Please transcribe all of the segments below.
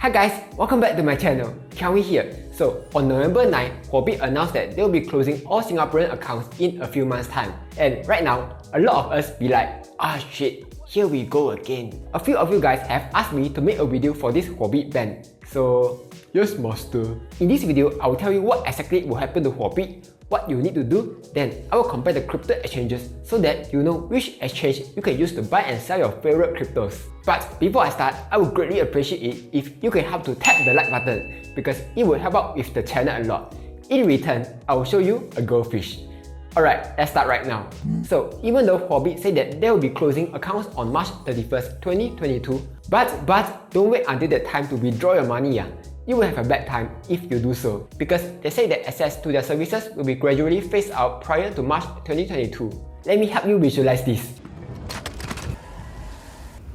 Hi guys, welcome back to my channel, Kelvin here. So on November 9, Huobi announced that they'll be closing all Singaporean accounts in a few months time. And right now, a lot of us be like, ah shit, here we go again. A few of you guys have asked me to make a video for this Huobi ban. So, yes master. In this video, I will tell you what exactly will happen to Huobi, what you need to do, then I will compare the crypto exchanges so that you know which exchange you can use to buy and sell your favorite cryptos. But before I start, I would greatly appreciate it if you can help to tap the like button because it will help out with the channel a lot. In return, I will show you a goldfish. Alright, let's start right now. So even though Huobi said that they will be closing accounts on March 31st, 2022, but don't wait until that time to withdraw your money. You will have a bad time if you do so, because they say that access to their services will be gradually phased out prior to March 2022. Let me help you visualize this.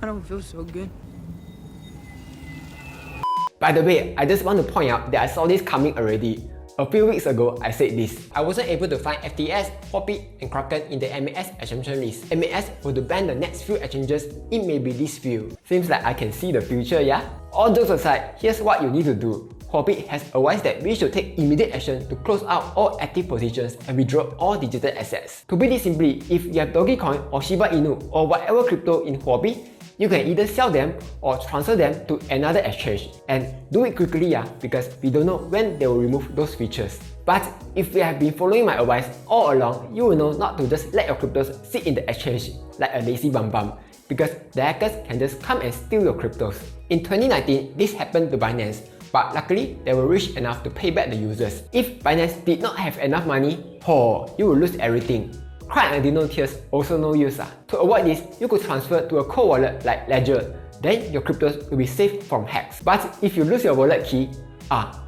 I don't feel so good. By the way, I just want to point out that I saw this coming already. A few weeks ago, I said this. I wasn't able to find FTX, Huobi, and Kraken in the MAS exemption list. MAS were to ban the next few exchanges, it may be this few. Seems like I can see the future, yeah? All jokes aside, here's what you need to do. Huobi has advised that we should take immediate action to close out all active positions and withdraw all digital assets. To put it simply, if you have Dogecoin or Shiba Inu or whatever crypto in Huobi, you can either sell them or transfer them to another exchange, and do it quickly because we don't know when they will remove those features. But if you have been following my advice all along, you will know not to just let your cryptos sit in the exchange like a lazy bum because the hackers can just come and steal your cryptos. In 2019, this happened to Binance, but luckily they were rich enough to pay back the users. If Binance did not have enough money, you will lose everything. Cry and no tears, also no use. To avoid this, you could transfer to a cold wallet like Ledger. Then your cryptos will be safe from hacks. But if you lose your wallet key,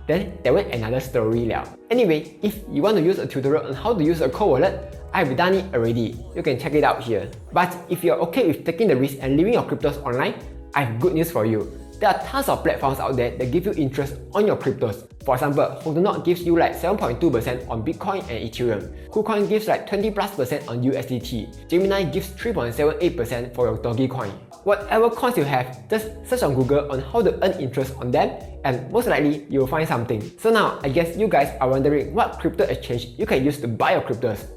then that went another story liao. Anyway, if you want to use a tutorial on how to use a cold wallet, I've done it already. You can check it out here. But if you're okay with taking the risk and leaving your cryptos online, I have good news for you. There are tons of platforms out there that give you interest on your cryptos. For example, Hodlnaut gives you like 7.2% on Bitcoin and Ethereum. KuCoin gives like 20+% on USDT. Gemini gives 3.78% for your Dogecoin. Whatever coins you have, just search on Google on how to earn interest on them, and most likely you will find something. So now, I guess you guys are wondering what crypto exchange you can use to buy your cryptos.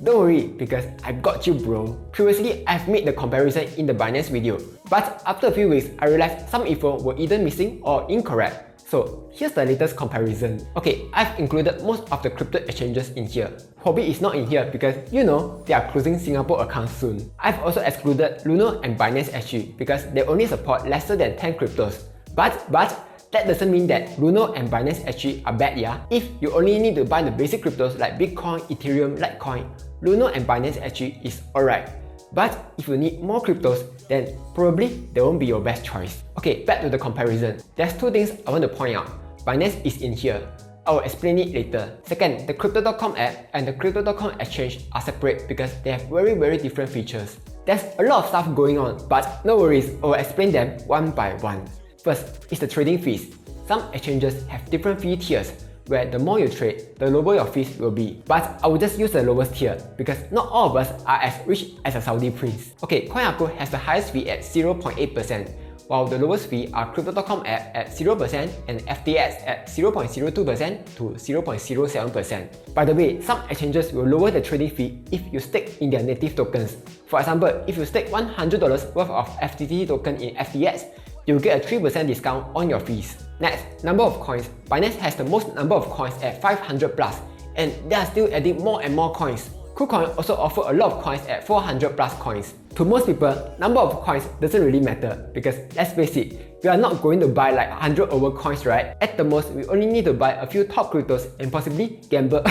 Don't worry, because I've got you bro. Previously, I've made the comparison in the Binance video, but after a few weeks, I realized some info were either missing or incorrect. So here's the latest comparison. Okay, I've included most of the crypto exchanges in here. Huobi is not in here because you know they are closing Singapore accounts soon. I've also excluded Luno and Binance SG because they only support lesser than 10 cryptos. But that doesn't mean that Luno and Binance SG are bad, If you only need to buy the basic cryptos like Bitcoin, Ethereum, Litecoin, Luno and Binance SG is alright. But if you need more cryptos, then probably they won't be your best choice. Okay, back to the comparison. There's two things I want to point out. Binance is in here. I will explain it later. Second, the Crypto.com app and the Crypto.com exchange are separate because they have very different features. There's a lot of stuff going on, but no worries, I will explain them one by one. First is the trading fees. Some exchanges have different fee tiers, where the more you trade, the lower your fees will be. But I will just use the lowest tier because not all of us are as rich as a Saudi prince. Okay, CoinArco has the highest fee at 0.8%, while the lowest fee are Crypto.com app at 0% and FTX at 0.02% to 0.07%. By the way, some exchanges will lower the trading fee if you stake in their native tokens. For example, if you stake $100 worth of FTT token in FTX, you'll get a 3% discount on your fees. Next, number of coins. Binance has the most number of coins at 500 plus, and they are still adding more and more coins. KuCoin also offers a lot of coins at 400 plus coins. To most people, number of coins doesn't really matter because let's face it, we are not going to buy like 100 over coins, right? At the most, we only need to buy a few top cryptos and possibly gamble,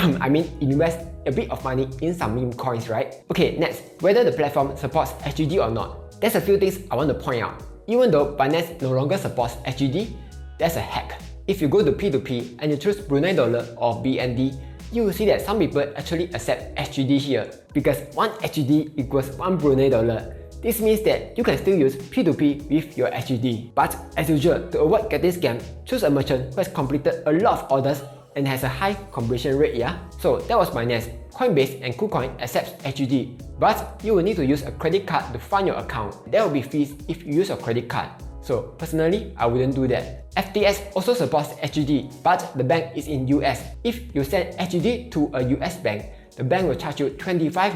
invest a bit of money in some meme coins, right? Okay, next, whether the platform supports SGD or not. There's a few things I want to point out. Even though Binance no longer supports SGD, that's a hack. If you go to P2P and you choose Brunei Dollar or BND, you will see that some people actually accept SGD here because 1 SGD equals 1 Brunei Dollar. This means that you can still use P2P with your SGD. But as usual, to avoid getting scammed, choose a merchant who has completed a lot of orders and has a high completion rate, So that was Binance. Coinbase and KuCoin accepts SGD, but you will need to use a credit card to fund your account. There will be fees if you use your credit card. So personally, I wouldn't do that. FTX also supports HGD, but the bank is in US. If you send HGD to a US bank, the bank will charge you $25.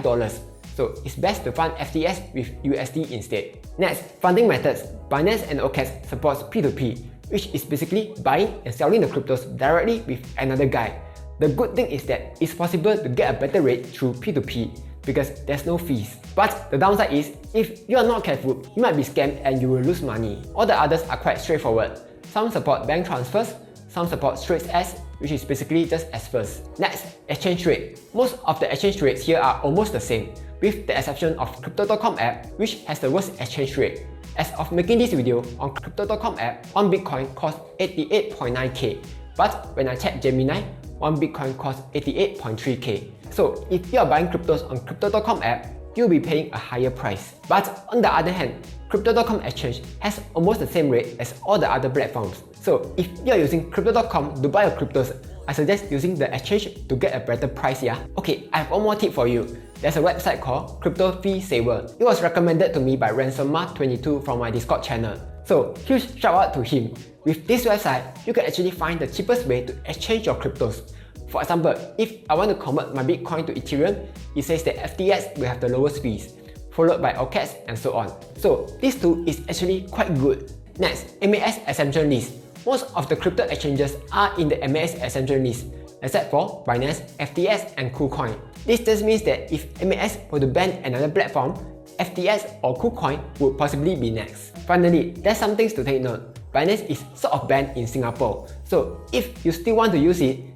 So it's best to fund FTX with USD instead. Next, funding methods. Binance and OKEx supports P2P, which is basically buying and selling the cryptos directly with another guy. The good thing is that it's possible to get a better rate through P2P because there's no fees. But the downside is, if you are not careful, you might be scammed and you will lose money. All the others are quite straightforward. Some support bank transfers, some support straight S, which is basically just as first. Next, exchange rate. Most of the exchange rates here are almost the same, with the exception of Crypto.com app, which has the worst exchange rate. As of making this video, on Crypto.com app, 1 Bitcoin costs 88.9k, but when I check Gemini, 1 Bitcoin costs 88.3k. So if you are buying cryptos on Crypto.com app, you'll be paying a higher price. But on the other hand, Crypto.com exchange has almost the same rate as all the other platforms. So if you are using Crypto.com to buy your cryptos, I suggest using the exchange to get a better price, yeah? Okay, I have one more tip for you. There's a website called Crypto Fee Saver. It was recommended to me by Ransomar22 from my Discord channel. So huge shout out to him. With this website, you can actually find the cheapest way to exchange your cryptos. For example, if I want to convert my Bitcoin to Ethereum, it says that FTX will have the lowest fees, followed by OKEx and so on. So this tool is actually quite good. Next, MAS exemption list. Most of the crypto exchanges are in the MAS exemption list, except for Binance, FTX and KuCoin. This just means that if MAS were to ban another platform, FTX or KuCoin would possibly be next. Finally, there's some things to take note. Binance is sort of banned in Singapore, so if you still want to use it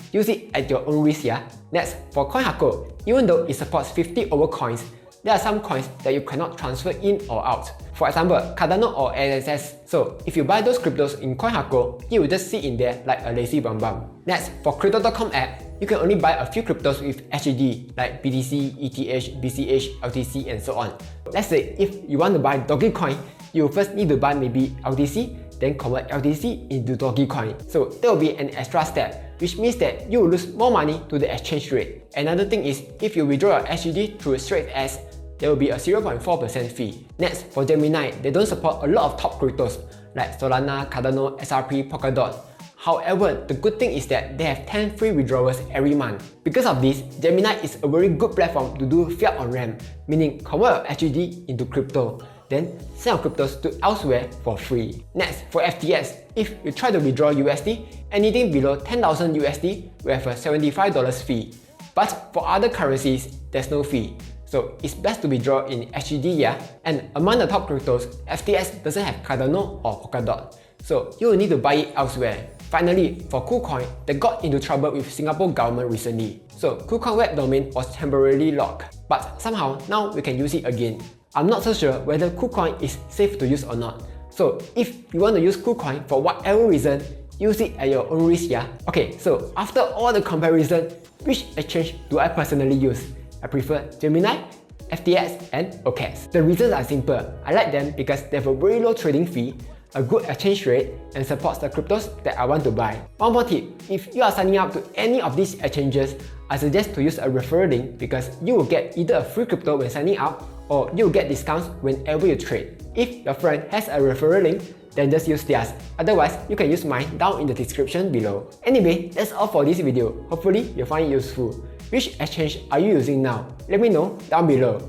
at your own risk, yeah? Next, for CoinHako, even though it supports 50 over coins, there are some coins that you cannot transfer in or out. For example, Cardano or LSS. So if you buy those cryptos in CoinHako, it will just sit in there like a lazy bum bum. Next, for Crypto.com app, you can only buy a few cryptos with HGD like BTC, ETH, BCH, LTC and so on. Let's say if you want to buy Dogecoin, you first need to buy maybe LTC, then convert LTC into Dogecoin. So there will be an extra step, which means that you will lose more money to the exchange rate. Another thing is, if you withdraw your HGD through straight S, there will be a 0.4% fee. Next, for Gemini, they don't support a lot of top cryptos like Solana, Cardano, XRP, Polkadot. However, the good thing is that they have 10 free withdrawals every month. Because of this, Gemini is a very good platform to do fiat on ramp, meaning convert your HGD into crypto, then sell cryptos to elsewhere for free. Next, for FTX, if you try to withdraw USD, anything below 10,000 USD will have a $75 fee. But for other currencies, there's no fee. So it's best to withdraw in HGD, yeah? And among the top cryptos, FTX doesn't have Cardano or Polkadot, so you will need to buy it elsewhere. Finally, for KuCoin, they got into trouble with Singapore government recently. So KuCoin web domain was temporarily locked, but somehow now we can use it again. I'm not so sure whether KuCoin is safe to use or not. So if you want to use KuCoin for whatever reason, use it at your own risk, yeah? Okay, so after all the comparison, which exchange do I personally use? I prefer Gemini, FTX and OKEx. The reasons are simple. I like them because they have a very low trading fee, a good exchange rate, and supports the cryptos that I want to buy. One more tip, if you are signing up to any of these exchanges, I suggest to use a referral link because you will get either a free crypto when signing up or you will get discounts whenever you trade. If your friend has a referral link, then just use theirs. Otherwise, you can use mine down in the description below. Anyway, that's all for this video. Hopefully, you find it useful. Which exchange are you using now? Let me know down below.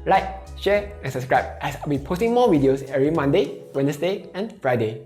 Like, share and subscribe as I'll be posting more videos every Monday, Wednesday and Friday.